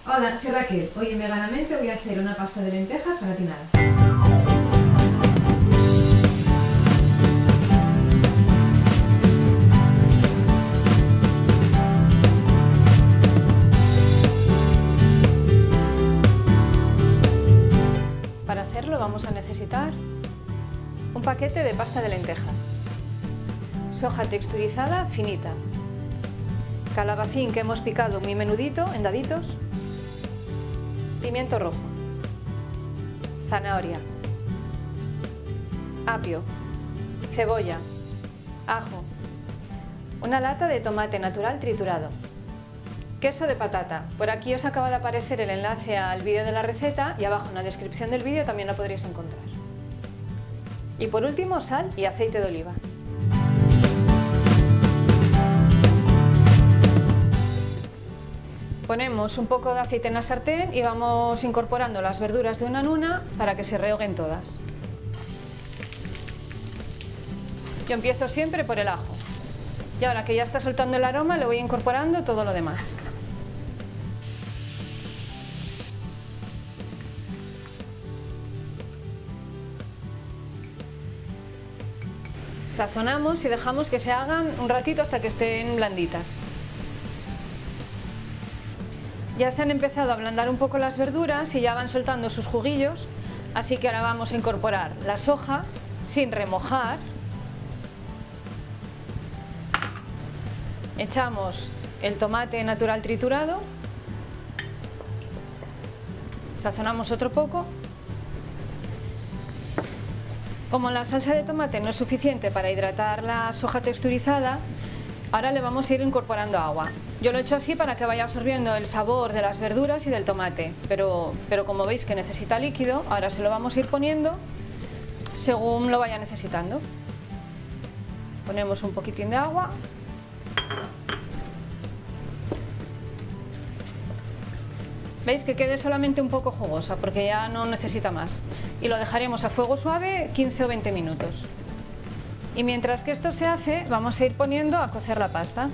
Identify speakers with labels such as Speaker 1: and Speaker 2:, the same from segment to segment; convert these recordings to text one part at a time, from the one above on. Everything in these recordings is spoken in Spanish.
Speaker 1: Hola, soy Raquel. Hoy en Veganamente voy a hacer una pasta de lentejas gratinada. Para hacerlo vamos a necesitar un paquete de pasta de lentejas, soja texturizada finita, calabacín que hemos picado muy menudito en daditos, pimiento rojo, zanahoria, apio, cebolla, ajo, una lata de tomate natural triturado, queso de patata. Por aquí os acaba de aparecer el enlace al vídeo de la receta y abajo en la descripción del vídeo también la podréis encontrar. Y por último, sal y aceite de oliva. Ponemos un poco de aceite en la sartén y vamos incorporando las verduras de una en una para que se rehoguen todas. Yo empiezo siempre por el ajo. Y ahora que ya está soltando el aroma, le voy incorporando todo lo demás. Sazonamos y dejamos que se hagan un ratito hasta que estén blanditas. Ya se han empezado a ablandar un poco las verduras y ya van soltando sus juguillos, así que ahora vamos a incorporar la soja sin remojar. Echamos el tomate natural triturado, sazonamos otro poco. Como la salsa de tomate no es suficiente para hidratar la soja texturizada, ahora le vamos a ir incorporando agua. Yo lo he hecho así para que vaya absorbiendo el sabor de las verduras y del tomate, pero como veis que necesita líquido, ahora se lo vamos a ir poniendo según lo vaya necesitando. Ponemos un poquitín de agua. ¿Veis? Que quede solamente un poco jugosa porque ya no necesita más. Y lo dejaremos a fuego suave 15 o 20 minutos. Y mientras que esto se hace, vamos a ir poniendo a cocer la pasta.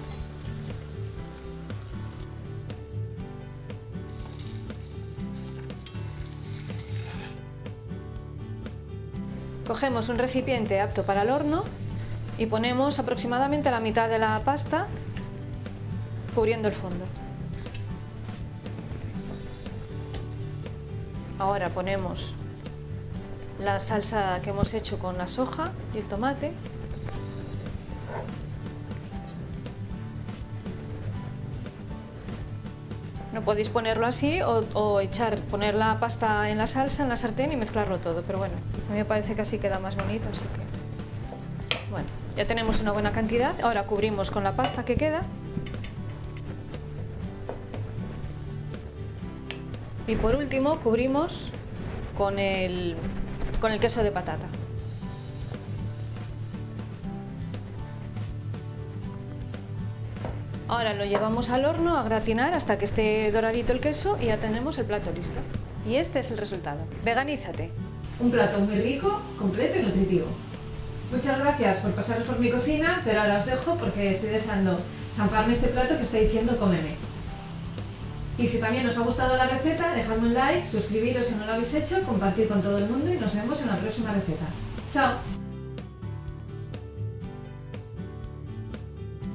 Speaker 1: Cogemos un recipiente apto para el horno y ponemos aproximadamente la mitad de la pasta cubriendo el fondo. Ahora ponemos la salsa que hemos hecho con la soja y el tomate. No podéis ponerlo así o poner la pasta en la salsa, en la sartén y mezclarlo todo, pero bueno, a mí me parece que así queda más bonito, así que... Bueno, ya tenemos una buena cantidad, ahora cubrimos con la pasta que queda. Y por último cubrimos con el queso de patata. Ahora lo llevamos al horno a gratinar hasta que esté doradito el queso y ya tenemos el plato listo. Y este es el resultado. Veganízate. Un plato muy rico, completo y nutritivo. Muchas gracias por pasaros por mi cocina, pero ahora os dejo porque estoy deseando zamparme este plato que está diciendo cómeme. Y si también os ha gustado la receta, dejadme un like, suscribiros si no lo habéis hecho, compartid con todo el mundo y nos vemos en la próxima receta. ¡Chao!